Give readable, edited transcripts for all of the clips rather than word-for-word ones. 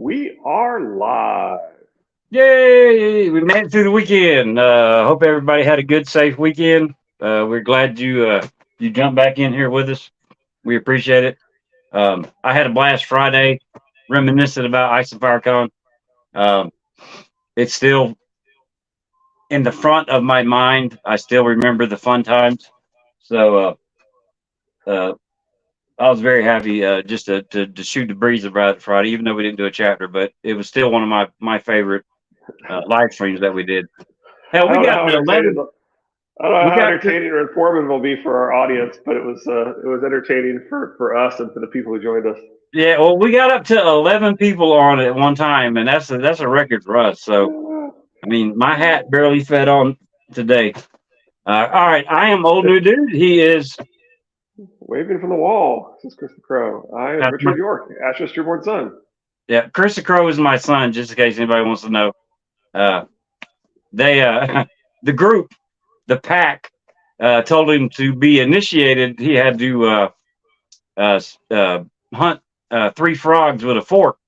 We are live. Yay! We made it through the weekend. Hope everybody had a good, safe weekend. We're glad you jumped back in here with us. We appreciate it. I had a blast Friday, reminiscing about Ice and Fire Con. Um, it's still in the front of my mind. I still remember the fun times. So uh, I was very happy just to shoot the breeze about it Friday, even though we didn't do a chapter. But it was still one of my favorite live streams that we did. Hell, I we don't know got how to entertaining 11. I don't know We how got to, entertaining or informative it'll be for our audience, but it was entertaining for us and for the people who joined us. yeah. Well, we got up to 11 people on at one time, and that's a record for us. So, I mean, my hat barely fed on today. All right, I am old new dude. He is. Waving from the wall. This is Chris the Crow. I am That's my, Richard York, Ashes Dearborn son. yeah. Chris the Crow is my son, just in case anybody wants to know. Uh, they the group, the pack, told him to be initiated. He had to uh, hunt three frogs with a fork.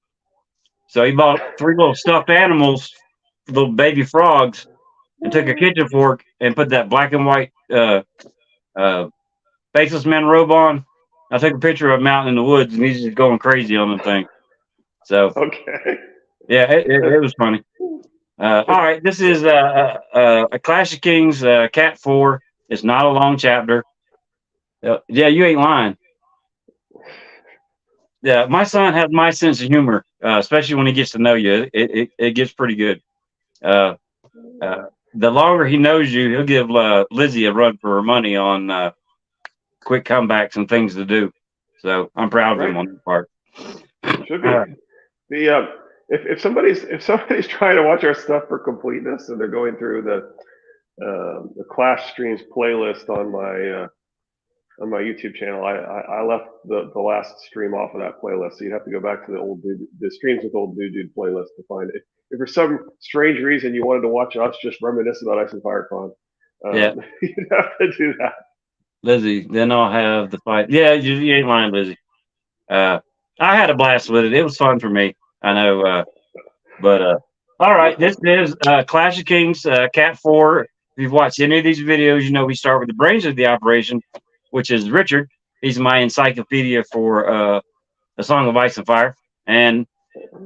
So he bought three little stuffed animals, little baby frogs, and took a kitchen fork and put that black and white uh, faceless man robe on. I took a picture of him out in the woods, and he's just going crazy on the thing. So Okay. yeah, it was funny. All right, this is a Clash of Kings Cat 4. It's not a long chapter. Yeah, you ain't lying. Yeah, my son has my sense of humor, especially when he gets to know you. It gets pretty good. Uh, uh, the longer he knows you, he'll give Lizzie a run for her money on quick comebacks and things to do. So I'm proud of him Right. on that part. Should All be. right. The if somebody's trying to watch our stuff for completeness and they're going through the Clash Streams playlist on my YouTube channel, I left the last stream off of that playlist, so you'd have to go back to the streams with old dude playlist to find it. If for some strange reason you wanted to watch us just reminisce about Ice and Fire Con, Yeah, you'd have to do that. Lizzie. Then I'll have the fight. Yeah, you ain't lying, Lizzie. Uh, I had a blast with it. It was fun for me. I know. But all right, this is Clash of Kings Cat 4. If you've watched any of these videos, you know we start with the brains of the operation, which is Richard. He's my encyclopedia for A Song of Ice and Fire. And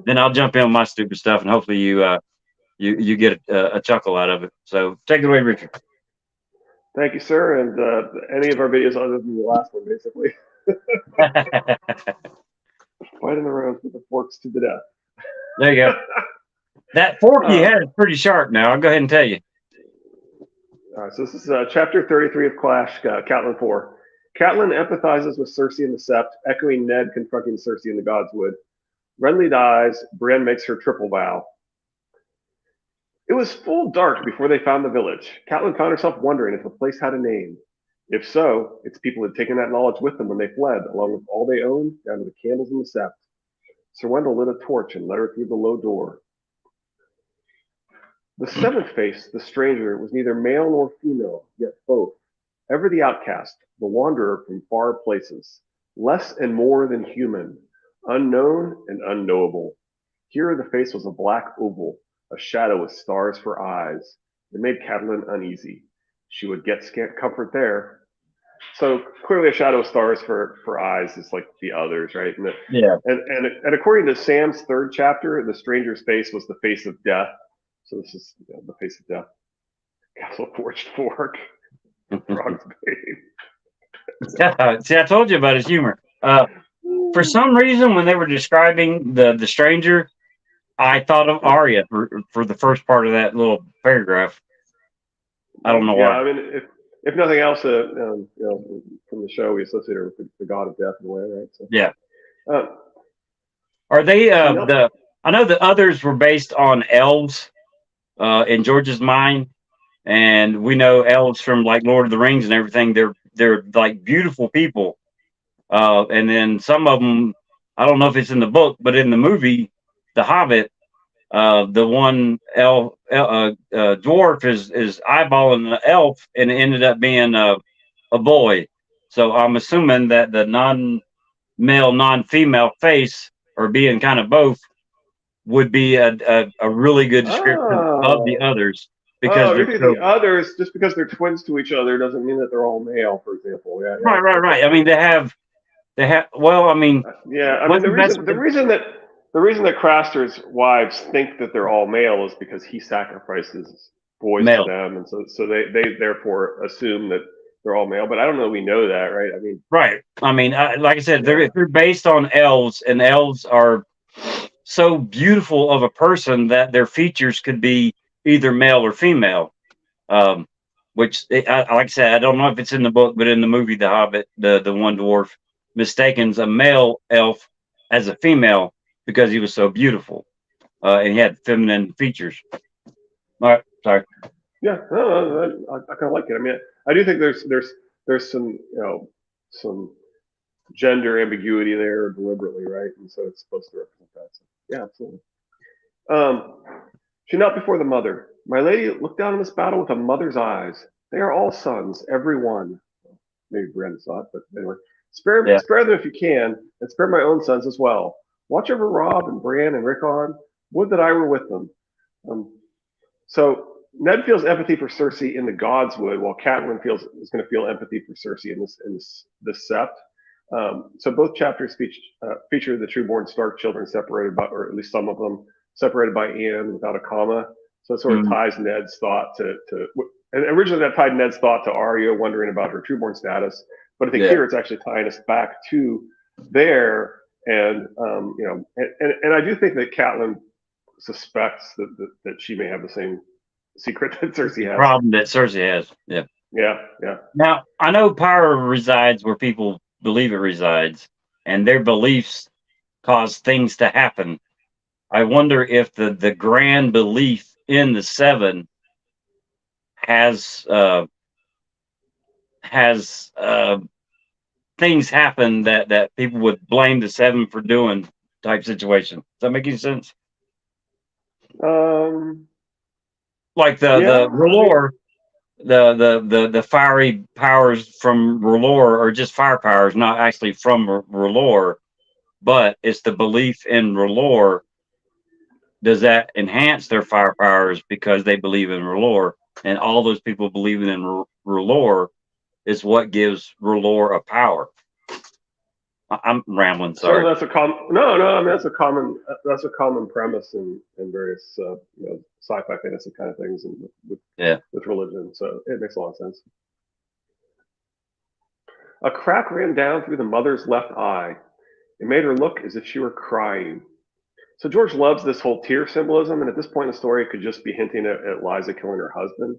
then I'll jump in with my stupid stuff, and hopefully you get a chuckle out of it. So take it away, Richard. Thank you, sir. And any of our videos other than the last one, basically, fighting the roads with the forks to the death. There you go. That fork you Uh, had is pretty sharp now. I'll go ahead and tell you. all right, so this is chapter 33 of Clash, Catelyn 4. Catelyn empathizes with Cersei in the Sept, echoing Ned confronting Cersei in the Godswood. Renly dies. Brienne makes her triple vow. It was full dark before they found the village. Catelyn found herself wondering if the place had a name. If so, its people had taken that knowledge with them when they fled, along with all they owned, down to the candles in the Sept. Sir Wendell lit a torch and led her through the low door. The seventh face, the stranger, was neither male nor female, yet both. Ever the outcast, the wanderer from far places, less and more than human, unknown and unknowable. Here the face was a black oval, a shadow with stars for eyes. It made Catelyn uneasy. She would get scant comfort there. So clearly, a shadow of stars for eyes is like the others, right? Yeah. And according to Sam's third chapter, the stranger's face was the face of death. So this is the face of death. Castle forged fork. Frog's bane. See, I told you about his humor. For some reason, when they were describing the stranger, I thought of Arya for the first part of that little paragraph. I don't know Yeah, why. I mean, if nothing else, from the show, we associate her with the god of death in a way, right? So, Yeah. uh, Are they so no, the? I know the others were based on elves in George's mind, and we know elves from like Lord of the Rings and everything. They're like beautiful people, and then some of them. I don't know if it's in the book, but in the movie, The Hobbit, the one dwarf is eyeballing the elf, and it ended up being a boy. So I'm assuming that the non-male, non-female face, or being kind of both, would be a really good description of the Oh. others because Oh, you they're think the so others, just because they're twins to each other, doesn't mean that they're all male, for example. Yeah, yeah, right. okay. I mean, they have. Well, I mean, Yeah, I mean what's the best? the reason that Craster's wives think that they're all male is because he sacrifices boys to Male, them, and so they therefore assume that they're all male. But I don't know. We know that, right? I mean, right? I mean, like I said, yeah, they're based on elves, and elves are so beautiful of a person that their features could be either male or female. Um, like I said, I don't know if it's in the book, but in the movie The Hobbit, the one dwarf mistakens a male elf as a female because he was so beautiful, and he had feminine features. All right, sorry. yeah. I kind of like it. I mean, I do think there's some some gender ambiguity there deliberately, right? And so it's supposed to represent that. So, yeah, absolutely. Um, she knelt before the mother. My lady, look down on this battle with a mother's eyes. They are all sons, every one. Maybe Brandon saw it, but anyway. Yeah, Spare them if you can, and spare my own sons as well. Watch over Rob and Bran and Rickon. Would that I were with them. Um, so Ned feels empathy for Cersei in the Godswood, while Catelyn is going to feel empathy for Cersei in this sept. So both chapters feature the trueborn Stark children separated by, or at least some of them separated by Anne without a comma. So it sort of mm, ties Ned's thought and originally that tied Ned's thought to Arya wondering about her trueborn status. But I think yeah. here it's actually tying us back to there, and and I do think that Catelyn suspects that she may have the same secret that Cersei has. Problem that Cersei has. Yeah. Yeah, yeah. Now I know power resides where people believe it resides, and their beliefs cause things to happen. I wonder if the grand belief in the seven has has things happen that people would blame the seven for doing type situation. Does that make any sense? Um, Like the yeah. I mean, R'hllor, the fiery powers from R'hllor are just fire powers, not actually from R'hllor, but it's the belief in R'hllor. Does that enhance their fire powers because they believe in R'hllor, and all those people believing in R'hllor is what gives R'hllor a power? I'm rambling. well, Sorry. that's a no, no. I mean, that's a common premise in various sci-fi fantasy kind of things and Yeah. with religion. So it makes a lot of sense. A crack ran down through the mother's left eye. It made her look as if she were crying. So George loves this whole tear symbolism, and at this point in the story, it could just be hinting at Liza killing her husband.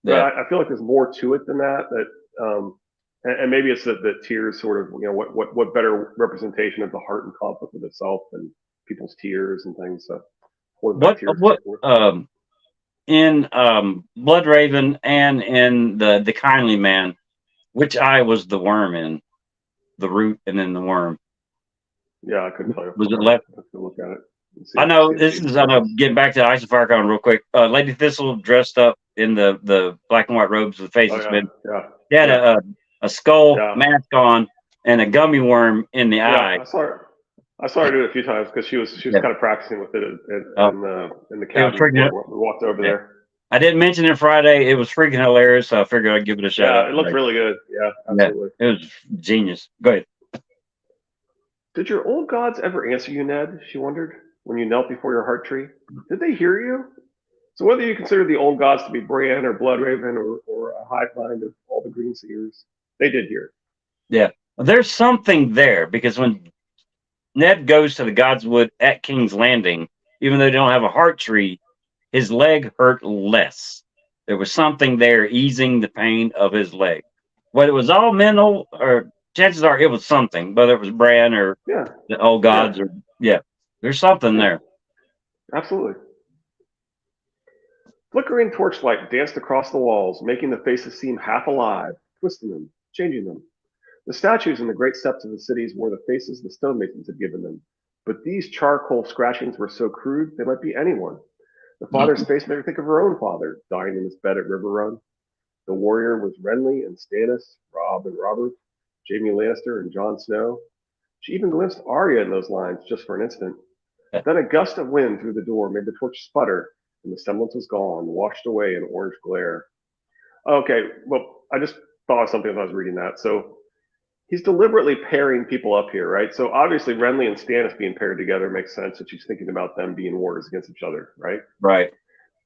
But Yeah. I feel like there's more to it than that. And maybe it's that tears sort of what better representation of the heart and conflict with itself than people's tears and things. So holding back tears and What so forth. in Blood Raven and in the Kindly Man, which eye was the worm in? The root and then the worm. Yeah, I couldn't tell you off Was the top it of my head. left? I have to look at it and I see know if this she is. I know. reference. Getting back to Ice of Firecon real quick. Lady Thistle dressed up in the black and white robes with Oh faces yeah, spin. yeah, She had yeah, a skull yeah, mask on and a gummy worm in the yeah. eye. I saw her do it a few times because she was Yeah. kind of practicing with it Uh, in the it was cabin freaking. before we walked over Yeah. there. I didn't mention it Friday. It was freaking hilarious. So I figured I'd give it a shout Yeah, out it looked today. really good. Yeah, Yeah. absolutely. It was genius. Go ahead. Did your old gods ever answer you, Ned? She wondered when you knelt before your heart tree. Did they hear you? So whether you consider the old gods to be Bran or Bloodraven or a hive mind of all the green seers, they did hear. Yeah. There's something there because when Ned goes to the Godswood at King's Landing, even though they don't have a heart tree, his leg hurt less. There was something there easing the pain of his leg. Whether it was all mental or chances are it was something, whether it was Bran or Yeah, the old yeah, gods or yeah, there's something yeah, there. absolutely. Flickering torchlight danced across the walls, making the faces seem half alive, twisting them, changing them. The statues in the great steps of the cities wore the faces the stonemasons had given them, but these charcoal scratchings were so crude they might be anyone. The father's face made her think of her own father, dying in his bed at River Run. The warrior was Renly and Stannis, Robb and Robert, Jaime Lannister and Jon Snow. She even glimpsed Arya in those lines just for an instant. Then a gust of wind through the door made the torch sputter, and the semblance was gone, washed away in orange glare. Okay, well, I just thought of something as I was reading that. So he's deliberately pairing people up here, right? So obviously Renly and Stannis being paired together makes sense that she's thinking about them being wars against each other, right? Right.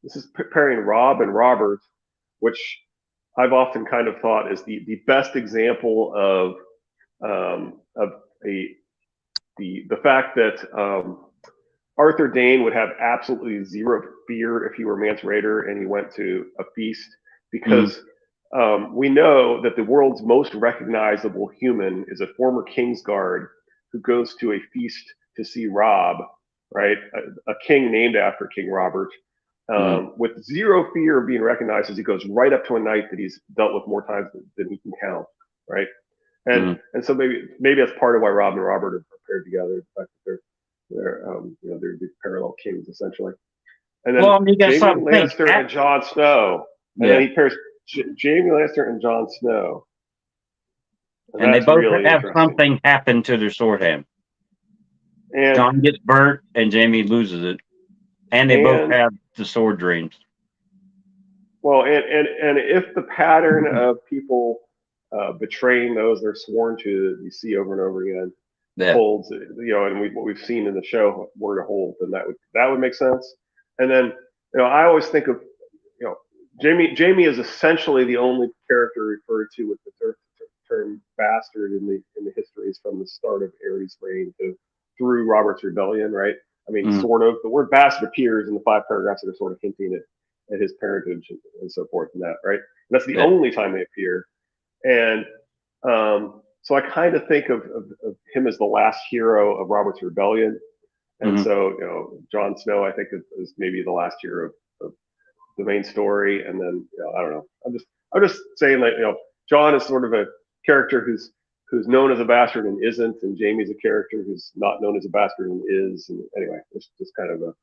This is pairing Robb and Robert, which I've often kind of thought is the best example of the fact that Arthur Dane would have absolutely zero fear if he were Mance Rayder and he went to a feast because we know that the world's most recognizable human is a former Kingsguard who goes to a feast to see Robb, right? A king named after King Robert, with zero fear of being recognized as he goes right up to a knight that he's dealt with more times than he can count, right? And so maybe that's part of why Robb and Robert are paired together. The fact that they're these parallel kings essentially. And then Well, you got Jaime something. Lannister and Jon Snow, and then he pairs Jaime Lannister and Jon Snow, and they that's both really have interesting. something happen to their sword hand. And Jon gets burnt, and Jaime loses it, and they both have the sword dreams. Well, and if the pattern of people betraying those they're sworn to, you see over and over again, holds, and what we've seen in the show were to hold, then that would make sense. And then I always think of Jaime is essentially the only character referred to with the term bastard in the histories from the start of Aerys' reign through Robert's rebellion, right? I mean, sort of. The word bastard appears in the 5 paragraphs that are sort of hinting at his parentage and so forth and that, right? And that's the only time they appear. And so I kind of think of him as the last hero of Robert's rebellion. And so, Jon Snow, I think, is maybe the last hero of the main story. And then, I don't know. I'm just saying that, Jon is sort of a character who's known as a bastard and isn't, and Jaime's a character who's not known as a bastard and is. And anyway, it's just kind of a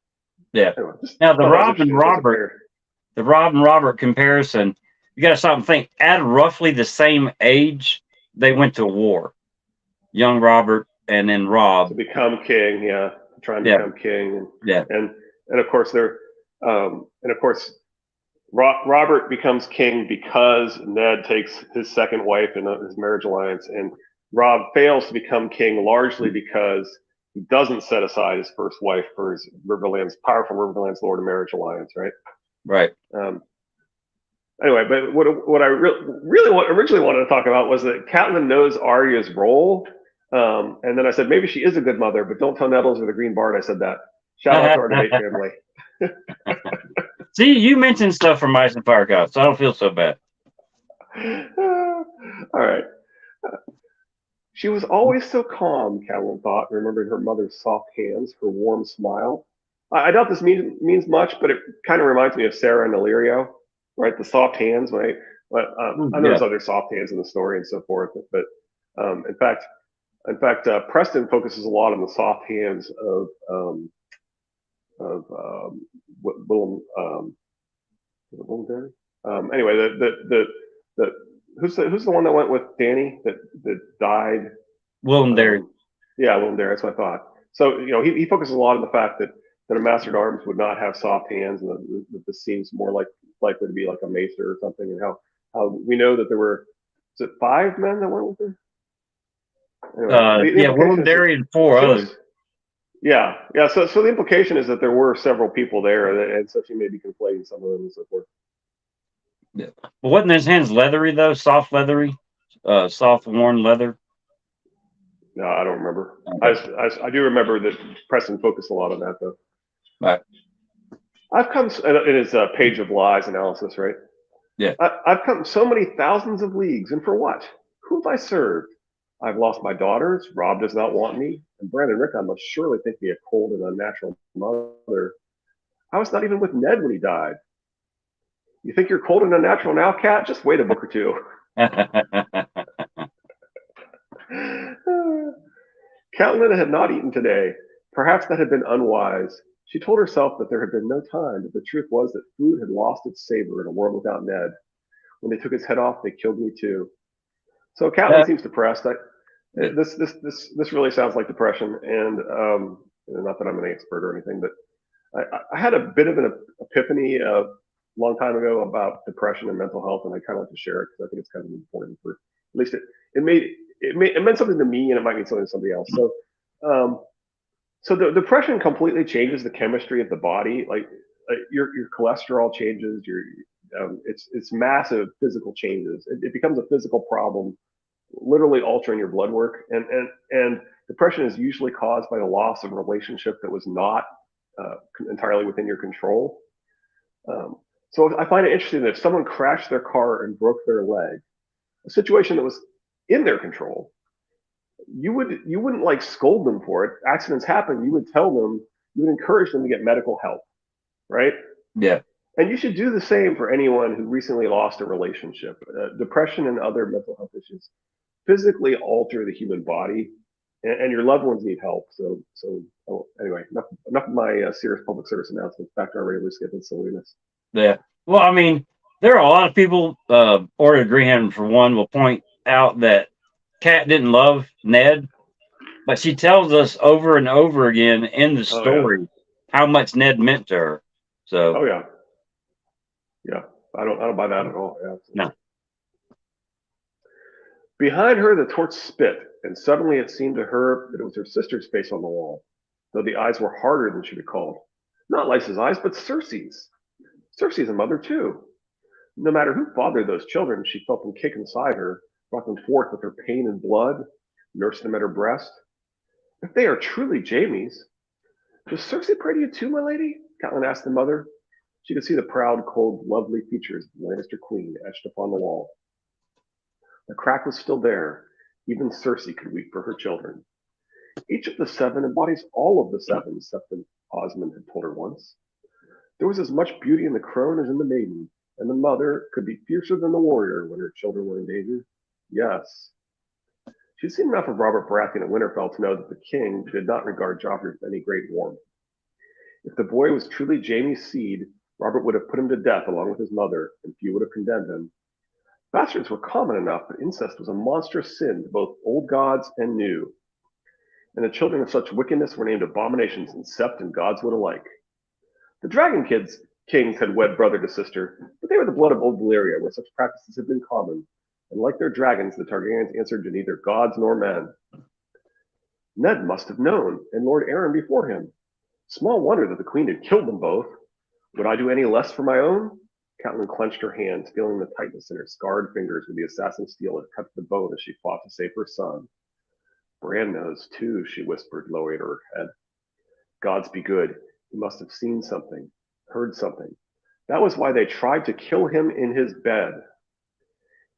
Anyway, now the Robb and Robert comparison, you got to stop and think. At roughly the same age, they went to war. Young Robert and then Robb to become king, trying to become king, and of course Robert becomes king because Ned takes his second wife in his marriage alliance, and Robb fails to become king largely because he doesn't set aside his first wife for his powerful Riverlands Lord of Marriage alliance, right? Right. Anyway, but what I originally wanted to talk about was that Catelyn knows Arya's role, and then I said maybe she is a good mother, but don't tell Nettles or the Green Bard I said that. Shout out to our debate family. See, you mentioned stuff from Ice and Fire God, so I don't feel so bad. All right. She was always so calm, Catelyn thought, remembering her mother's soft hands, her warm smile. I doubt this means much, but it kind of reminds me of Sarah and Illyrio, right? The soft hands. I know there's other soft hands in the story and so forth, but in fact, Preston focuses a lot on the soft hands of Willem. Anyway, the who's the one that went with Danny that died? Willem Derry. Yeah, Willem Derry. That's what I thought. So he focuses a lot on the fact that a master at arms would not have soft hands, and that this seems more likely to be like a maester or something, and how we know that there were 5 men that went with her. Anyway, Willem Derry and 4 others. Yeah. So the implication is that there were several people there, and so she may be conflating some of them and so forth. Yeah. But wasn't his hands leathery though? Soft leathery, soft worn leather. No, I don't remember. I do remember that Preston focused a lot on that though. Right. I've come in his page of lies analysis, right? Yeah. I've come so many thousands of leagues, and for what? Who have I served? I've lost my daughters. Robb does not want me, and Brandon Rickon must surely think me a cold and unnatural mother. I was not even with Ned when he died. You think you're cold and unnatural now, Cat? Just wait a book or two. Catelyn had not eaten today. Perhaps that had been unwise. She told herself that there had been no time, but the truth was that food had lost its savor in a world without Ned. When they took his head off, they killed me too. So Catelyn seems depressed. This really sounds like depression, and Not that I'm an expert or anything, but I had a bit of an epiphany a long time ago about depression and mental health, and I kind of like to share it because I think it's kind of important for at least it meant something to me, and it might mean something to somebody else. Um, so the depression completely changes the chemistry of the body. Like your cholesterol changes. It's massive physical changes. It becomes a physical problem, literally altering your blood work. And depression is usually caused by the loss of a relationship that was not entirely within your control. Um, so I find it interesting that if someone crashed their car and broke their leg, a situation that was in their control, you wouldn't like scold them for it. Accidents happen. You would tell them, you would encourage them to get medical help, right? Yeah. And you should do the same for anyone who recently lost a relationship. Depression and other mental health issues physically alter the human body, and your loved ones need help. Anyway, enough of my serious public service announcements. Back to our regular scheduled silliness. Yeah. Well, I mean, there are a lot of people, Order Greenham, for one, will point out that Cat didn't love Ned, but she tells us over and over again in the story how much Ned meant to her. So, oh yeah, yeah, I don't buy that at all. Yeah, no. Behind her, the torch spit, and suddenly it seemed to her that it was her sister's face on the wall, though the eyes were harder than she recalled. Not Lysa's eyes, but Circe's. Circe's a mother too. No matter who fathered those children, she felt them kick inside her, brought them forth with her pain and blood, nursed them at her breast. If they are truly Jamie's, does Circe pray to you too, my lady? Catelyn asked the mother. She could see the proud, cold, lovely features of the Lannister queen etched upon the wall. The crack was still there. Even Circe could weep for her children. Each of the seven embodies all of the seven, Septon Osmond had told her once. There was as much beauty in the crone as in the maiden, and the mother could be fiercer than the warrior when her children were in danger. Yes. She'd seen enough of Robert Baratheon and Winterfell to know that the king did not regard Joffrey with any great warmth. If the boy was truly Jaime's seed, Robert would have put him to death along with his mother, and few would have condemned him. Bastards were common enough, but incest was a monstrous sin to both old gods and new, and the children of such wickedness were named abominations in Sept and Godswood alike. The Dragon Kings had wed brother to sister, but they were the blood of old Valyria, where such practices had been common, and like their dragons, the Targaryens answered to neither gods nor men. Ned must have known, and Lord Arryn before him. Small wonder that the queen had killed them both. Would I do any less for my own? Catelyn clenched her hands, feeling the tightness in her scarred fingers where the assassin's steel had cut the bone as she fought to save her son. Bran knows, too, she whispered, lowering her head. Gods be good. He must have seen something, heard something. That was why they tried to kill him in his bed.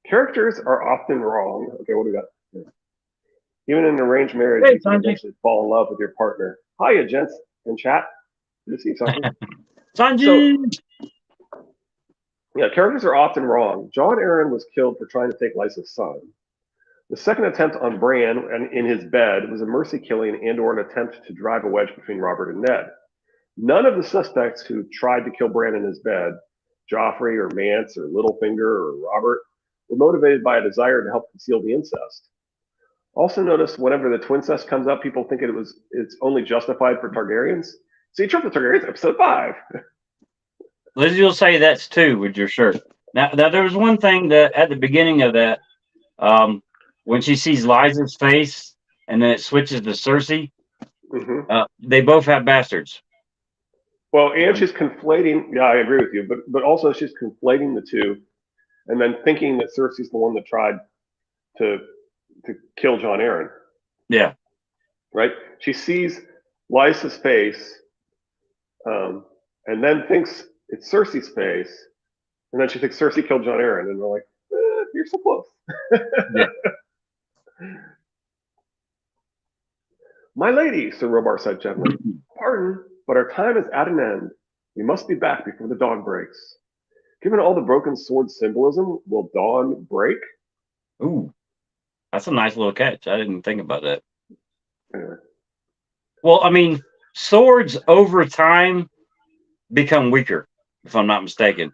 Characters are often wrong. Okay, what do we got here? Even in an arranged marriage, you can eventually fall in love with your partner. Hiya, gents in chat. Good to see you, Sanji. Sanji! Yeah, characters are often wrong. Jon Arryn was killed for trying to take Lysa's son. The second attempt on Bran in his bed was a mercy killing and or an attempt to drive a wedge between Robert and Ned. None of the suspects who tried to kill Bran in his bed, Joffrey or Mance or Littlefinger or Robert, were motivated by a desire to help conceal the incest. Also notice whenever the twincest comes up, people think it's only justified for Targaryens. See Trump the Targaryens, episode 5. Lizzie will say that's 2 with your shirt. Now there was one thing that at the beginning of that, when she sees Lysa's face and then it switches to Cersei, they both have bastards. Well, and she's conflating. Yeah, I agree with you, but also she's conflating the two, and then thinking that Cersei's the one that tried to kill Jon Arryn. Yeah. Right. She sees Lysa's face, and then thinks it's Cersei's face, and then she thinks Cersei killed Jon Arryn, and we're like, you're so close. Yeah. My lady, Sir Robar said gently, pardon, but our time is at an end. We must be back before the dawn breaks. Given all the broken sword symbolism, will dawn break? Ooh, that's a nice little catch. I didn't think about that. Anyway. Well, I mean, swords over time become weaker, if I'm not mistaken.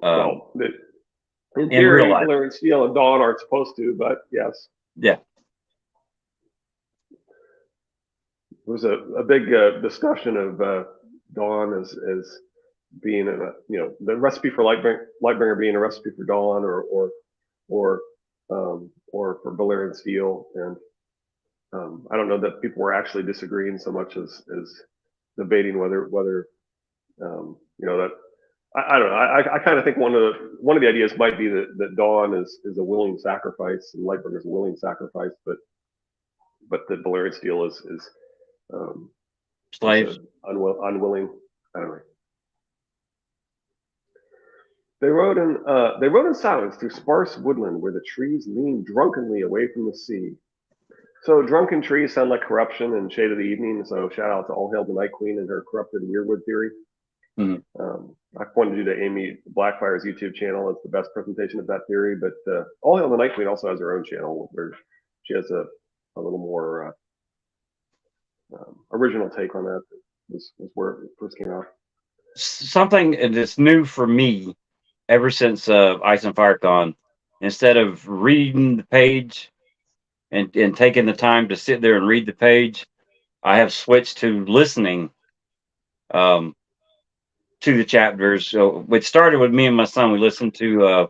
Well, in theory, Valerian Steel and Dawn aren't supposed to, but yes. Yeah. there was a big discussion of Dawn as being the recipe for Lightbringer being a recipe for Dawn or or for Valyrian Steel, and I don't know that people were actually disagreeing so much as debating whether that I don't know. I kind of think one of the ideas might be that Dawn is a willing sacrifice and Lightbringer is a willing sacrifice, but that Valyrian Steel um, is Slaves. unwilling. I don't know. They rode in silence through sparse woodland where the trees leaned drunkenly away from the sea. So drunken trees sound like corruption and shade of the evening. So shout out to All Hail the Night Queen and her corrupted weirwood theory. Mhm. I pointed you to Amy Blackfire's YouTube channel. It's the best presentation of that theory. But All Hail the Night Queen also has her own channel where she has a little more original take on that. Was where it first came out. Something that's new for me ever since Ice and Fire Con. Instead of reading the page and taking the time to sit there and read the page, I have switched to listening um, to the chapters. So it started with me and my son. We listened to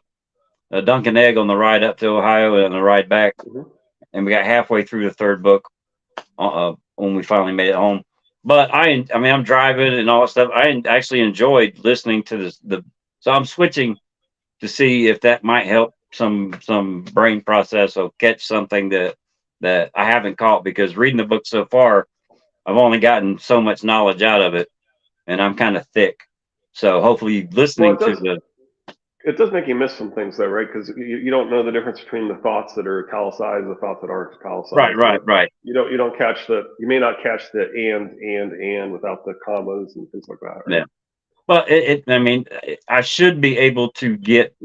Dunkin' Egg on the ride up to Ohio and on the ride back, Mm-hmm. and we got halfway through the third book when we finally made it home. But I mean, I'm driving and all that stuff. I actually enjoyed listening to so I'm switching to see if that might help some brain process or catch something that I haven't caught, because reading the book so far, I've only gotten so much knowledge out of it, and I'm kind of thick. So hopefully, Well, listening to the it does make you miss some things though, right? Because you don't know the difference between the thoughts that are italicized and the thoughts that aren't right, italicized. right. You don't catch you may not catch the and without the commas and things like that, right? Yeah. Well, I mean, I should be able to get.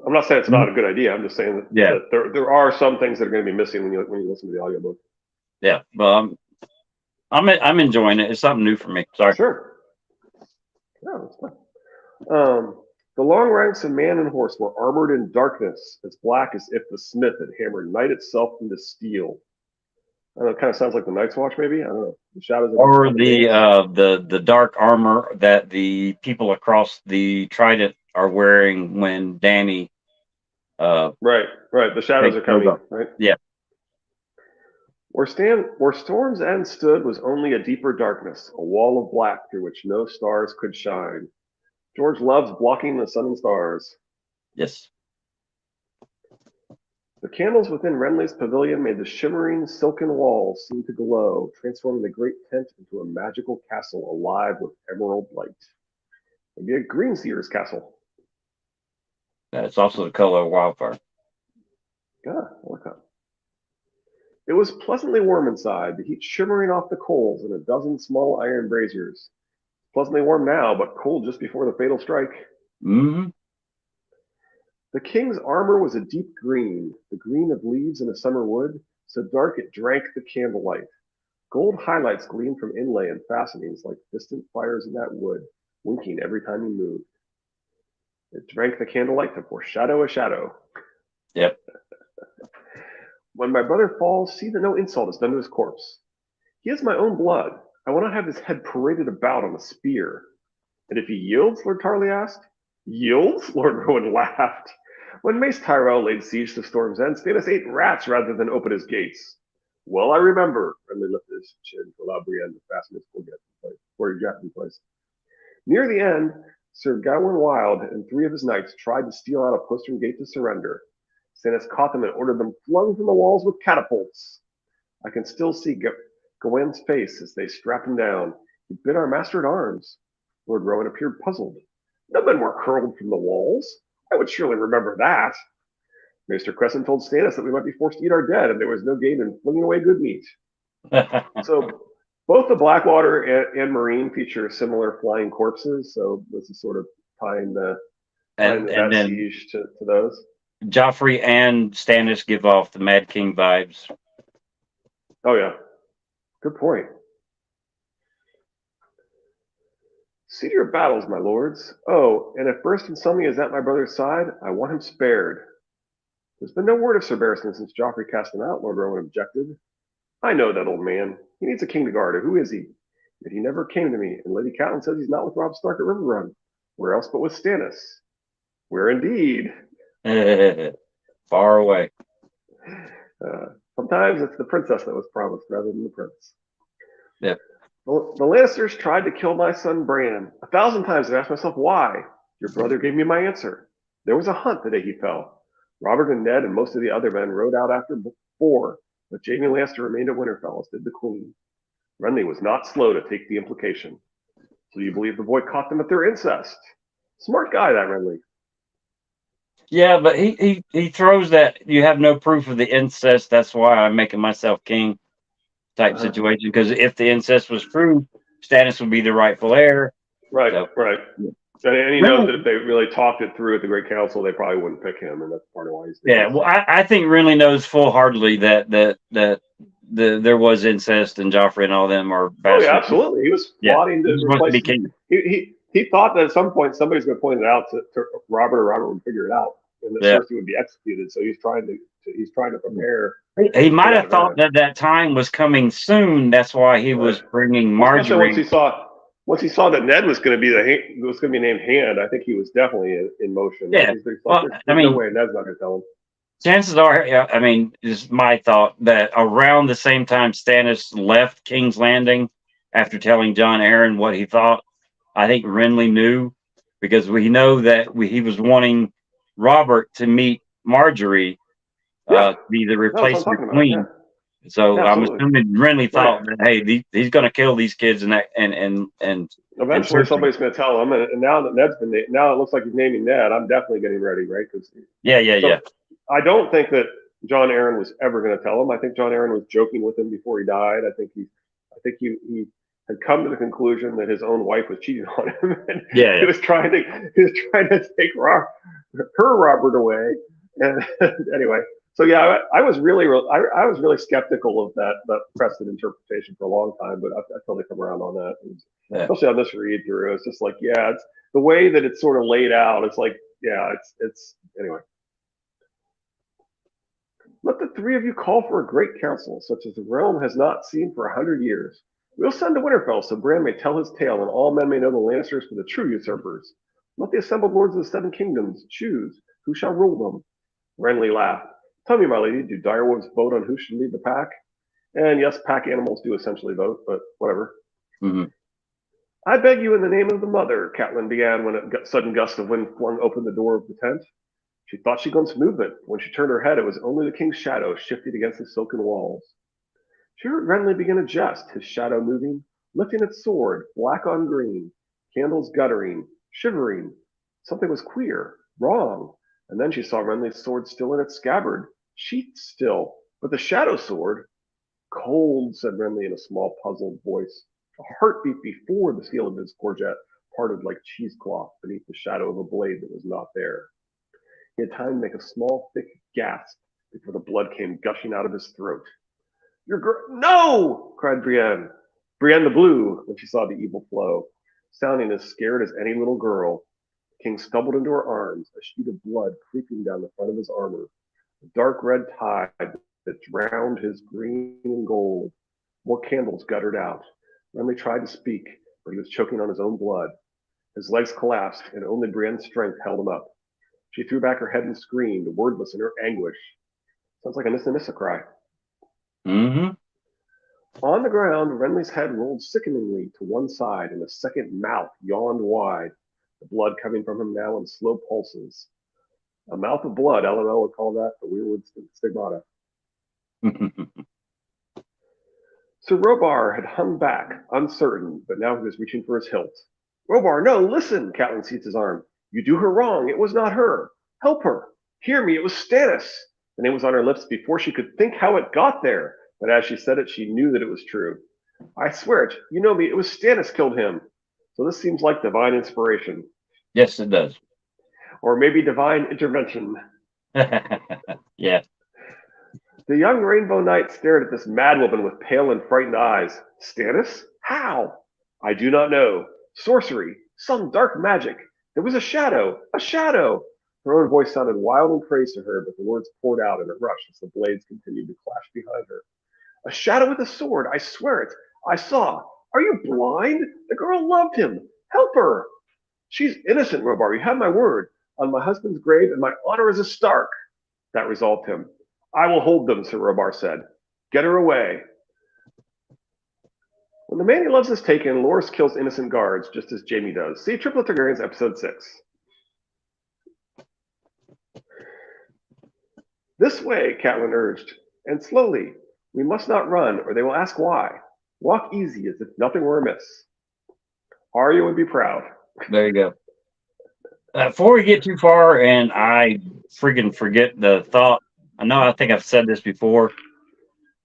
I'm not saying it's not a good idea. I'm just saying Yeah, that there are some things that are going to be missing when you listen to the audiobook. yeah. Well, I'm enjoying it. It's something new for me. Sorry. Sure. Yeah, that's fine. The long ranks of man and horse were armored in darkness, as black as if the smith had hammered night itself into steel. I don't know, it kind of sounds like the Night's Watch, maybe. I don't know. The shadows Or on the base. the dark armor that the people across the Trident are wearing when Danny uh Right, right. The shadows takes are those coming, up. right? Yeah. Where Storm's End stood was only a deeper darkness, a wall of black through which no stars could shine. George loves blocking the sun and stars. Yes. The candles within Renly's pavilion made the shimmering silken walls seem to glow, transforming the great tent into a magical castle alive with emerald light. Maybe a Greenseer's castle. That's also the color of wildfire. Yeah, I like that. It was pleasantly warm inside, the heat shimmering off the coals in a dozen small iron braziers. Pleasantly warm now, but cold just before the fatal strike. Hmm. The king's armor was a deep green, the green of leaves in a summer wood, so dark it drank the candlelight. Gold highlights gleamed from inlay and fastenings like distant fires in that wood, winking every time he moved. It drank the candlelight to foreshadow a shadow. Yep. When my brother falls, see that no insult is done to his corpse. He is my own blood. I will not have his head paraded about on a spear. And if he yields, Lord Tarley asked. Yields? Lord Rowan laughed. When Mace Tyrell laid siege to Storm's End, Stannis ate rats rather than open his gates. Well, I remember. Renly lifted his chin to allow Brienne to fasten his quarterjacket in place. Near the end, Sir Gawain Wild and 3 of his knights tried to steal out a postern gate to surrender. Stannis caught them and ordered them flung from the walls with catapults. I can still see Gawain's face as they strapped him down. He bit our master at arms. Lord Rowan appeared puzzled. No men were hurled from the walls. I would surely remember that. Maester Crescent told Stannis that we might be forced to eat our dead, and there was no gain in flinging away good meat. So both the Blackwater and Marine feature similar flying corpses. So this is sort of tying and that then siege to those. Joffrey and Stannis give off the Mad King vibes. Oh yeah, good point. See to your battles, my lords. Oh, and if burst insomnia is at my brother's side, I want him spared. There's been no word of Sir Barristan since Joffrey cast him out, Lord Rowan objected. I know that old man. He needs a king to guard. Who is he? Yet he never came to me, and Lady Catelyn says he's not with Robb Stark at River Run. Where else but with Stannis? Where indeed? Far away. Sometimes it's the princess that was promised rather than the prince. Yep. The Lannisters tried to kill my son Bran. 1,000 times I've asked myself why. Your brother gave me my answer. There was a hunt the day he fell. Robert and Ned and most of the other men rode out after before, but Jaime Lannister remained at Winterfell, as did the Queen. Renly was not slow to take the implication. So you believe the boy caught them at their incest? Smart guy, that Renly. Yeah, but he throws that you have no proof of the incest. That's why I'm making myself king type situation. Because if the incest was true, Stannis would be the rightful heir. Right, So, right. And he knows that if they really talked it through at the Great Council, they probably wouldn't pick him, and that's part of why he's. Yeah, well, I think Renly knows full-heartedly that there was incest and Joffrey and all them are bastards. Oh yeah, absolutely. He was plotting to replace. To be king. He thought that at some point somebody's going to point it out to Robert, or Robert would figure it out, and that Cersei would be executed. So he's trying to prepare. He might have thought that time was coming soon. That's why he was bringing Marjorie. Once he saw that Ned was going to be named Hand, I think he was definitely in motion. Yeah. There's no way Ned's not going to tell him. Chances are, is my thought that around the same time Stannis left King's Landing after telling Jon Arryn what he thought, I think Renly knew, because we know that he was wanting Robert to meet Marjorie, to be the replacement queen. Yeah. So I'm assuming Renly thought that, hey, he's going to kill these kids, and eventually somebody's going to tell him. And now that Ned's been now it looks like he's naming Ned. I'm definitely getting ready, right? Yeah. I don't think that Jon Arryn was ever going to tell him. I think Jon Arryn was joking with him before he died. I think he had come to the conclusion that his own wife was cheating on him. And he was trying to take her Robert away. And anyway. So yeah, I was really skeptical of that Preston interpretation for a long time, but I totally come around on that, especially on this read through. It's just like, it's the way that it's sort of laid out. It's like, it's anyway. Let the three of you call for a great council, such as the realm has not seen for 100 years. We'll send to Winterfell so Bran may tell his tale, and all men may know the Lannisters for the true usurpers. Let the assembled lords of the Seven Kingdoms choose who shall rule them. Renly laughed. Tell me, my lady, do direwolves vote on who should lead the pack? And yes, pack animals do essentially vote, but whatever. Mm-hmm. I beg you in the name of the mother, Catelyn began when a sudden gust of wind flung open the door of the tent. She thought she glimpsed movement. When she turned her head, it was only the king's shadow shifting against the silken walls. She heard Renly begin a jest, his shadow moving, lifting its sword, black on green, candles guttering, shivering. Something was queer, wrong. And then she saw Renly's sword still in its scabbard, sheathed still, but the shadow sword. Cold, said Renly in a small, puzzled voice. A heartbeat before the seal of his gorget parted like cheesecloth beneath the shadow of a blade that was not there. He had time to make a small, thick gasp before the blood came gushing out of his throat. No! Cried Brienne. Brienne the Blue, when she saw the evil flow, sounding as scared as any little girl. The king stumbled into her arms, a sheet of blood creeping down the front of his armor, a dark red tide that drowned his green and gold. More candles guttered out. Renly tried to speak, but he was choking on his own blood. His legs collapsed, and only Brienne's strength held him up. She threw back her head and screamed, wordless in her anguish. Sounds like a Nissa cry. Mm-hmm. On the ground, Renly's head rolled sickeningly to one side, and a second mouth yawned wide, the blood coming from him now in slow pulses. A mouth of blood, LOL would call that the weirwood stigmata. Sir Robar had hung back, uncertain, but now he was reaching for his hilt. Robar, no, listen! Catelyn seized his arm. You do her wrong. It was not her. Help her. Hear me. It was Stannis. The name was on her lips before she could think how it got there, but as she said it, she knew that it was true. I swear it. You know me. It was Stannis killed him. So this seems like divine inspiration. Yes, it does. Or maybe divine intervention. Yeah. The young Rainbow Knight stared at this madwoman with pale and frightened eyes. Stannis? How? I do not know. Sorcery. Some dark magic. There was a shadow. A shadow. Her own voice sounded wild and praise to her, but the words poured out in a rush as the blades continued to clash behind her. A shadow with a sword. I swear it. I saw. Are you blind? The girl loved him. Help her. She's innocent, Robar. You have my word. On my husband's grave, and my honor as a Stark. That resolved him. I will hold them, Sir Robar said. Get her away. When the man he loves is taken, Loras kills innocent guards, just as Jaime does. See Triplet Targaryens, Episode 6. This way, Catelyn urged, and slowly. We must not run, or they will ask why. Walk easy, as if nothing were amiss. Arya would be proud. There you go. Before we get too far, and I freaking forget the thought, I think I've said this before.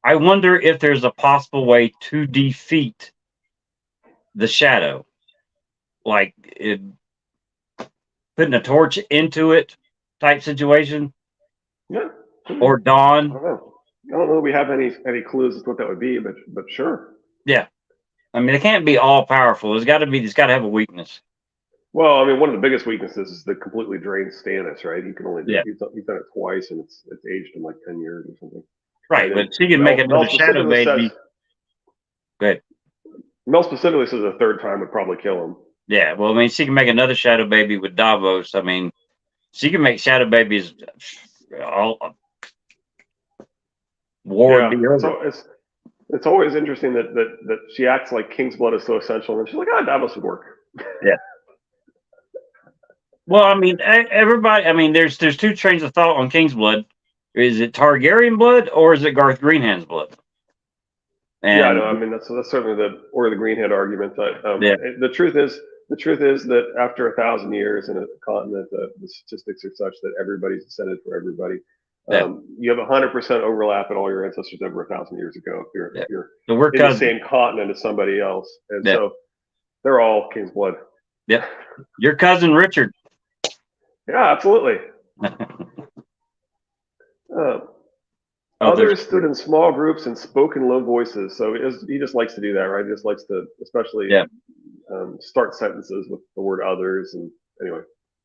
I wonder if there's a possible way to defeat the shadow, like putting a torch into it type situation, Yeah. or I Dawn. don't know. I don't know if we have any clues as to what that would be, but sure. Yeah, I mean, it can't be all powerful. It's got to have a weakness. Well, I mean, one of the biggest weaknesses is the completely drained Stannis, right? He can only do Yeah. he's done it twice, and it's aged in like 10 years or something. Right, And but she can make another shadow specifically baby. says, Go ahead. Mel specifically says a third time would probably kill him. Yeah, well, I mean, she can make another shadow baby with Davos. I mean, she can make shadow babies. All war would be over. So it's always interesting that she acts like King's blood is so essential, and she's like, Davos would work. Yeah. Well, I mean, everybody. I mean, there's two trains of thought on King's blood. Is it Targaryen blood or is it Garth Greenhand's blood? And, yeah, no, I mean that's certainly the Greenhand argument. Yeah. The truth is that after 1,000 years in a continent, the statistics are such that everybody's descended from everybody. Yeah. You have 100% overlap in all your ancestors over 1,000 years ago. If you're So we're in the same continent as somebody else, and so they're all King's blood. Yep. Your cousin Richard. Yeah, absolutely. Others stood in small groups and spoke in low voices. So he just likes to do that, right? He just likes to, especially start sentences with the word others. And anyway,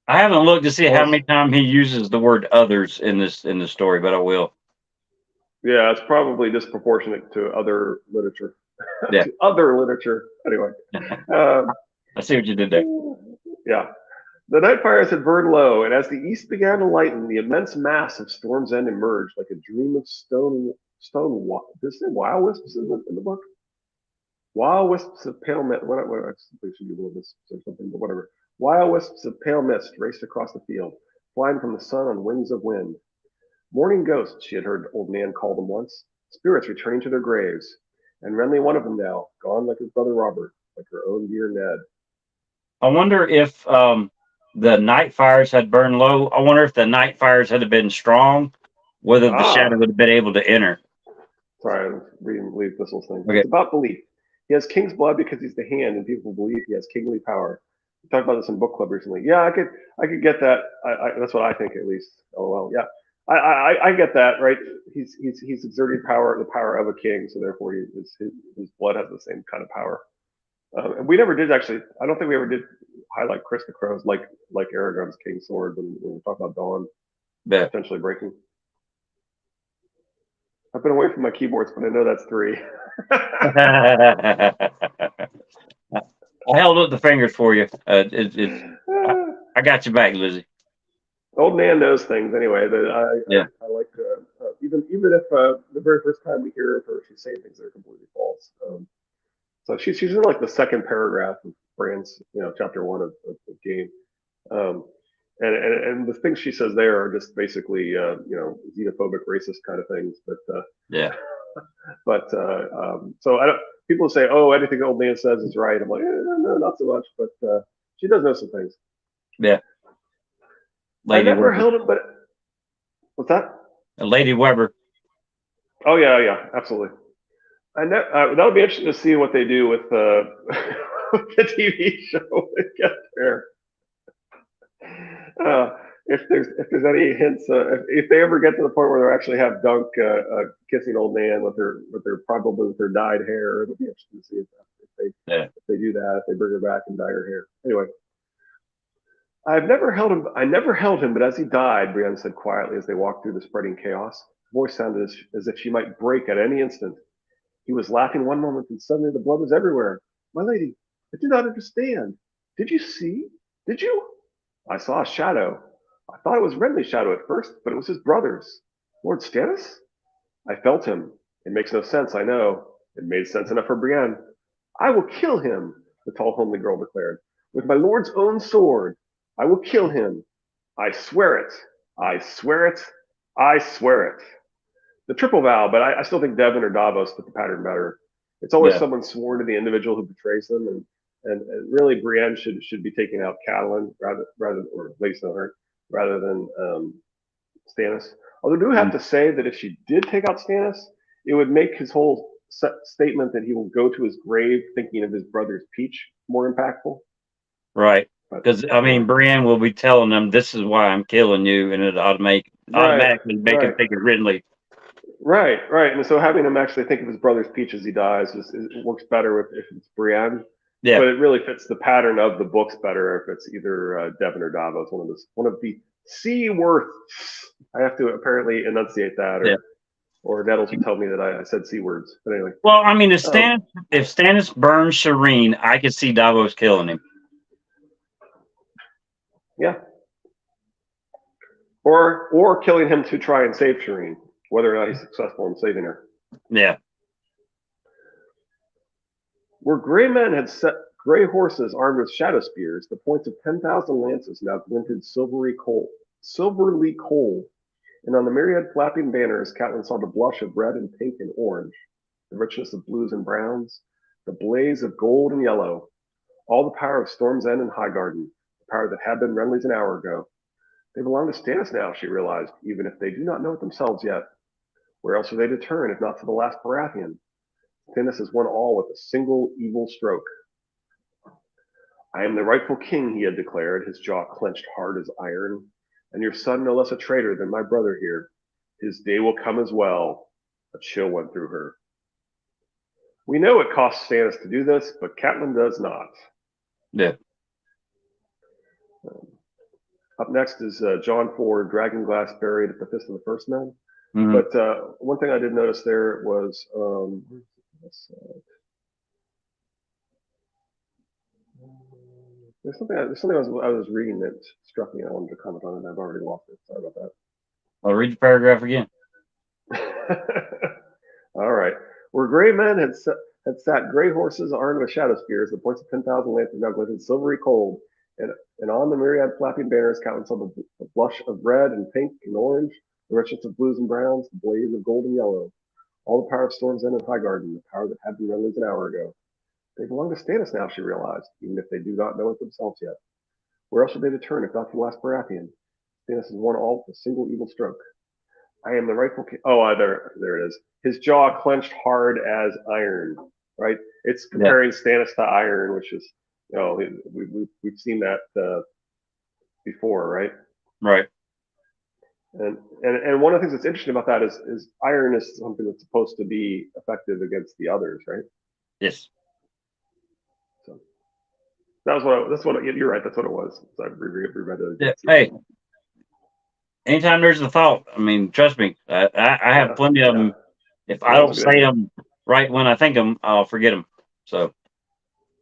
I haven't looked to see how many times he uses the word others in the story, but I will. Yeah, it's probably disproportionate to other literature. Yeah. To other literature. Anyway. I see what you did there. Yeah. The night fires had burned low, and as the east began to lighten, the immense mass of Storm's End emerged like a dream of stone. Does it say wild wisps in the book? Wild wisps of pale mist. What I should be a little bit or something, but whatever. Wild wisps of pale mist raced across the field, flying from the sun on wings of wind. Morning ghosts, she had heard old Nan call them once. Spirits returning to their graves, and Renly one of them now, gone like his brother Robert, like her own dear Ned. I wonder if the night fires had burned low. I wonder if the night fires had been strong, whether the shadow would have been able to enter. Sorry, I'm reading Lee Thistle's thing. Okay. It's about belief. He has king's blood because he's the hand, and people believe he has kingly power. We talked about this in book club recently. Yeah, I could get that. That's what I think, at least. Oh well, yeah. I get that, right? He's exerting power, the power of a king, so therefore his blood has the same kind of power. And we never did actually. I don't think we ever did highlight Chris the Crow's like Aragorn's King's Sword when we talk about Dawn potentially breaking. I've been away from my keyboards, but I know that's 3. I held up the fingers for you. I got your back, Lizzie. Old Nan knows things anyway. I like even if the very first time we hear of her, she's saying things that are completely false. So she's in like the second paragraph of Bran's, chapter 1 of Game. And the things she says there are just basically, xenophobic, racist kind of things. But so I don't. People say, "Oh, anything old Nan says is right." I'm like, no, not so much. But she does know some things. Yeah. I never held him, but what's that? Lady Weber. Oh yeah, absolutely. That would be interesting to see what they do with the TV show when it gets there. If there's any hints, if they ever get to the point where they actually have Dunk kissing old Nan with her dyed hair, it'll be interesting to see if they do that, if they bring her back and dye her hair. Anyway, I never held him, but as he died, Brienne said quietly as they walked through the spreading chaos. Her voice sounded as if she might break at any instant. He was laughing one moment, and suddenly the blood was everywhere. My lady, I do not understand. Did you see? Did you? I saw a shadow. I thought it was Renly's shadow at first, but it was his brother's. Lord Stannis? I felt him. It makes no sense, I know. It made sense enough for Brienne. I will kill him, the tall, homely girl declared. With my lord's own sword. I will kill him. I swear it. I swear it. I swear it. The triple vow, but I still think Devon or Davos fit the pattern better. It's always Yeah. someone sworn to the individual who betrays them, and really Brienne should be taking out Catelyn rather or Lady Snowheart rather than Stannis. Although I do have to say that if she did take out Stannis, it would make his whole statement that he will go to his grave thinking of his brother's peach more impactful. Right. But, Because I mean, Brienne will be telling them, "This is why I'm killing you," and it automatically make him think of Renly. Right. And so having him actually think of his brother's peach as he dies works better if it's Brienne. Yeah. But it really fits the pattern of the books better if it's either Devon or Davos, one of the Seaworths. I have to apparently enunciate that, or Nettles will tell me that I said C words. But anyway. Well, I mean, if Stannis burns Shireen, I could see Davos killing him. Yeah. Or killing him to try and save Shireen, whether or not he's successful in saving her. Yeah. Where gray men had set gray horses armed with shadow spears, the points of 10,000 lances now glinted silverly cold. And on the myriad flapping banners, Catelyn saw the blush of red and pink and orange, the richness of blues and browns, the blaze of gold and yellow, all the power of Storm's End and Highgarden, the power that had been Renly's an hour ago. They belong to Stannis now, she realized, even if they do not know it themselves yet. Where else are they to turn, if not to the last Baratheon? Stannis has won all with a single evil stroke. I am the rightful king, he had declared, his jaw clenched hard as iron, and your son no less a traitor than my brother here. His day will come as well. A chill went through her. We know it costs Stannis to do this, but Catelyn does not. Yeah. Up next is Jon Ford, Dragonglass buried at the Fist of the First Men. Mm-hmm. But one thing I did notice there was there's something I was reading that struck me. I wanted to comment on it. I've already lost it. Sorry about that. I'll read the paragraph again. All right. Where gray men had sat gray horses armed with shadow spears, the points of 10,000 lances now glinted silvery cold, and on the myriad flapping banners, Catelyn saw the blush of red and pink and orange, the richness of blues and browns, the blaze of gold and yellow, all the power of Storm's End and Highgarden, the power that had been Renly's an hour ago. They belong to Stannis now, she realized, even if they do not know it themselves yet. Where else should they turn if not to the last Baratheon? Stannis has won all with a single evil stroke. I am the rightful king. Oh, there it is. His jaw clenched hard as iron. Right? It's comparing Stannis to iron, which is, we've seen that before, right? Right. And one of the things that's interesting about that is iron is something that's supposed to be effective against the others, right? Yes. So that's what you're right. That's what it was. So I reread it. Yeah. Hey, anytime there's a thought, I mean, trust me, I have plenty of them. If I don't say them right when I think them, I'll forget them. So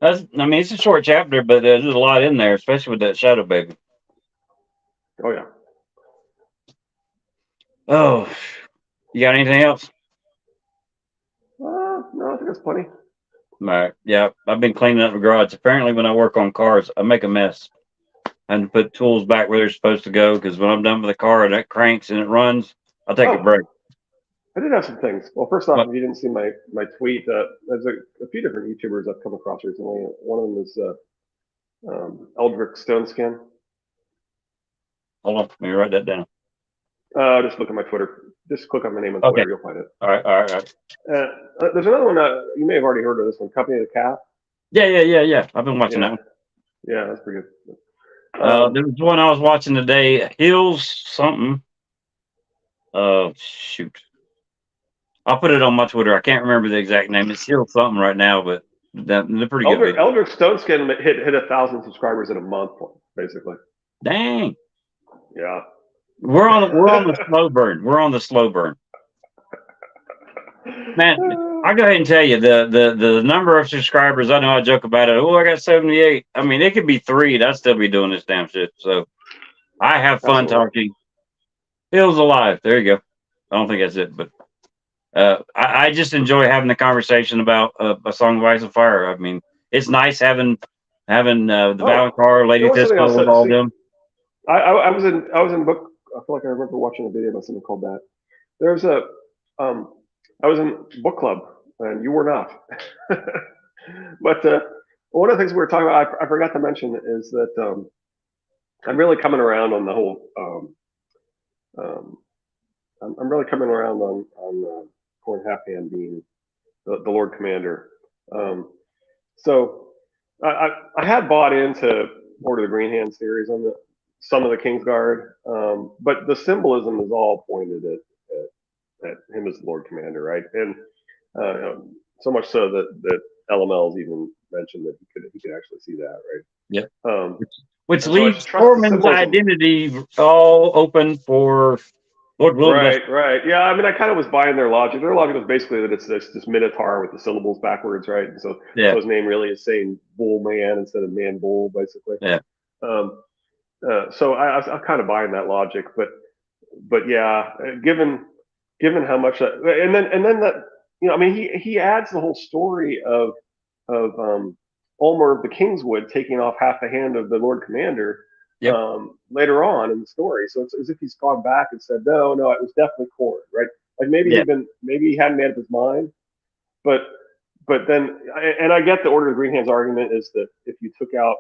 it's a short chapter, but there's a lot in there, especially with that shadow baby. Oh yeah. Oh, you got anything else? No, I think that's plenty. All right. Yeah, I've been cleaning up the garage. Apparently, when I work on cars, I make a mess. I had to put tools back where they're supposed to go because when I'm done with the car and that cranks and it runs, I'll take a break. I did have some things. Well, first off, if you didn't see my tweet, there's a few different YouTubers I've come across recently. One of them is Eldrick Stoneskin. Hold on, let me write that down. Just look at my Twitter. Just click on my name on Twitter, you'll find it. All right. There's another one. You may have already heard of this one, Company of the Cat. Yeah. I've been watching that one. Yeah, that's pretty good. There was one I was watching today, Hills something. Shoot. I'll put it on my Twitter. I can't remember the exact name. It's Hills something right now, but they're pretty good. Eldrick Stoneskin hit 1,000 subscribers in a month, basically. Dang. Yeah. We're on the slow burn. Man, I'll go ahead and tell you the number of subscribers. I know I joke about it. Oh, I got 78. I mean, it could be 3. And I'd still be doing this damn shit. So I have fun Absolutely. talking. Feels alive. There you go. I don't think that's it, but I just enjoy having the conversation about A Song of Ice and Fire. I mean, it's nice having the Oh, Valentine, there Lady was something else. Thistle, all See, them. I was in book. I feel like I remember watching a video about something called that. There's a um, I was in book club, and you were not. But one of the things we were talking about, I forgot to mention, is that I'm really coming around on the whole. Um, I'm really coming around on Corn Halfhand being the Lord Commander. Um, so I had bought into Lord of the Green Hand series on the some of the Kingsguard, but the symbolism is all pointed at him as the Lord Commander, right? And so much so that LML's even mentioned that he could actually see that, Yep. right? Which And so I leaves should trust the Foreman's symbolism. identity all open for Lord willing us. Right, right. Yeah, I mean, I kind of was buying their logic. Their logic was basically that it's this Minotaur with the syllables backwards, right? And so Yeah, his name really is saying Bull Man instead of Man Bull, basically. yeah, Um, so I'm kind of buying that logic, but yeah, given how much that, and then that, I mean, he adds the whole story of Ulmer of the Kingswood taking off half the hand of the Lord Commander yep, later on in the story. So it's as if he's gone back and said, no, no, it was definitely Cord, right? Like yeah, maybe he hadn't made up his mind, but then, and I get the Order of the Green Hands argument is that if you took off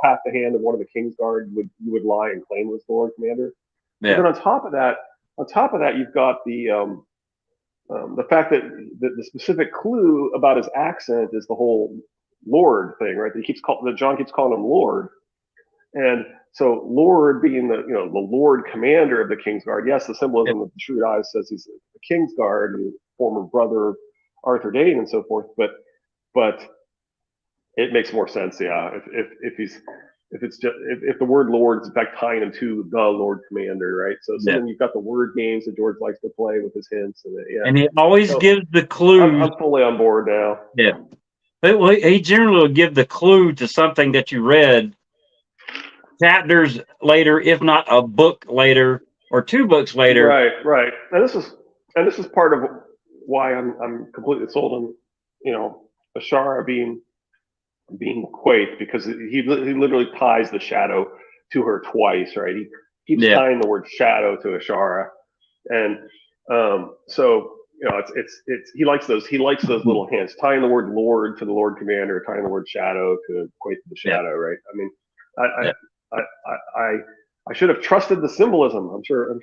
half the hand of one of the Kingsguard, you would lie and claim it was the Lord Commander. But yeah, then on top of that, you've got the fact that the specific clue about his accent is the whole Lord thing, right? That John keeps calling him Lord, and so Lord being the Lord Commander of the Kingsguard. Yes, the yep, symbolism of the Shrewd Eyes says he's the Kingsguard and former brother of Arthur Dane and so forth, but it makes more sense, yeah. If the word Lord is in fact tying him to the Lord Commander, right? So yeah. then you've got the word games that George likes to play with his hints, and yeah. And he always So gives the I'm clues. I'm fully on board now. Yeah. Well, he generally will give the clue to something that you read chapters later, if not a book later or 2 books later. Right, right. And this is part of why I'm completely sold on Ashara being Quaith, because he literally ties the shadow to her twice, right? He keeps Yeah, tying the word shadow to Ashara, and so he likes those little hints, tying the word Lord to the Lord Commander, tying the word shadow to Quaith to the yeah, shadow, right? I mean, I I yeah. I I, I should have trusted the symbolism. I'm sure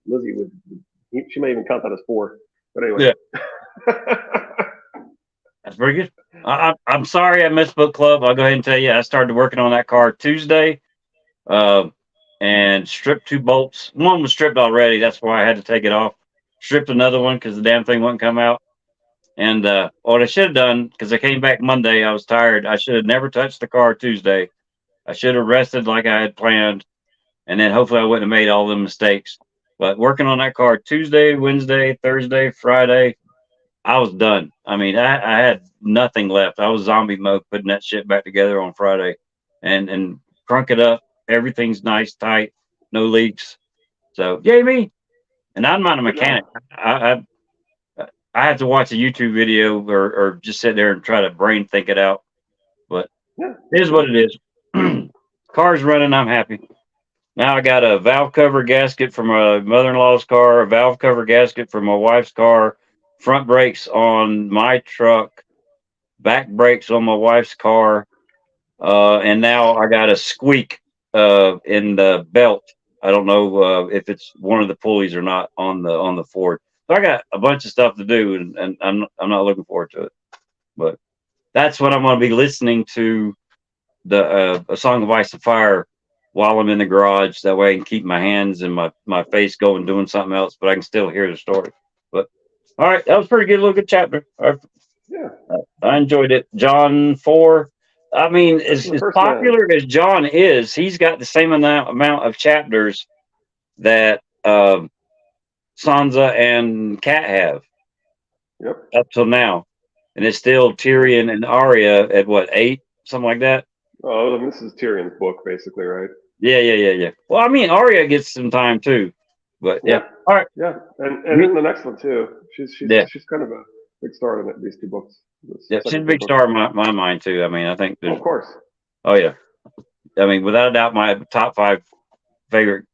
Lizzie would. She may even count that as 4. But anyway. Yeah. That's very good. I'm sorry I missed book club. I'll go ahead and tell you, I started working on that car Tuesday, uh, and stripped 2 bolts. One was stripped already. That's why I had to take it off. Stripped another one because the damn thing wouldn't come out. And what I should have done, because I came back Monday, I was tired. I should have never touched the car Tuesday. I should have rested like I had planned, and then hopefully I wouldn't have made all the mistakes. But working on that car Tuesday, Wednesday, Thursday, Friday, I was done. I mean, I had nothing left. I was zombie mode putting that shit back together on Friday, and crunk it up. Everything's nice, tight, no leaks. So yay me! And I'm not a Good job. mechanic. I have to watch a YouTube video or just sit there and try to brain think it out. But Yeah, it that's is what good. it is. Car's running. I'm happy. Now I got a valve cover gasket for my mother-in-law's car, a valve cover gasket for my wife's car, front brakes on my truck, back brakes on my wife's car, and now I got a squeak in the belt. I don't know if it's one of the pulleys or not on the Ford. So I got a bunch of stuff to do, and I'm not looking forward to it. But that's what I'm going to be listening to the A Song of Ice and Fire while I'm in the garage. That way I can keep my hands and my face going doing something else, but I can still hear the story. But all right, that was pretty good. Little good chapter. Yeah, I enjoyed it. John 4. I mean, this is the as first man. popular as John is, he's got the same amount of chapters that Sansa and Cat have. Yep. up till now, and it's still Tyrion and Arya at what 8, something like that. Oh, and this is Tyrion's book, basically, right? Yeah. Well, I mean, Arya gets some time too, but yeah. Yeah. All right. Yeah, and We, in the next one too. yeah, She's kind of a big star in these two books. This yeah. She's a second, third big book. star in my mind too. I mean, I think Oh, there's. of course. Oh yeah. I mean, without a doubt, my top 5 favorite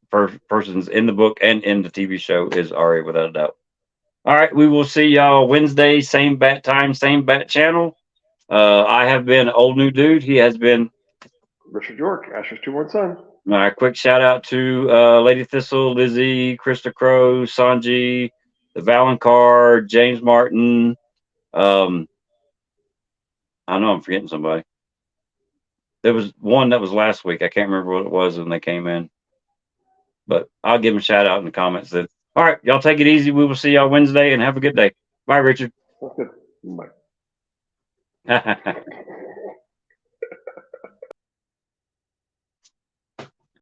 persons in the book and in the TV show is Arya, without a doubt. All right, we will see y'all Wednesday, same bat time, same bat channel. I have been Old New Dude. He has been. Richard York, Asher's two-born son. All right, quick shout out to Lady Thistle, Lizzie, Krista Crow, Sanji, the Valencar, James Martin. I know I'm forgetting somebody. There was one that was last week. I can't remember what it was when they came in, but I'll give them a shout out in the comments. Then, all right, y'all take it easy. We will see y'all Wednesday and have a good day. Bye, Richard. That's good. Bye.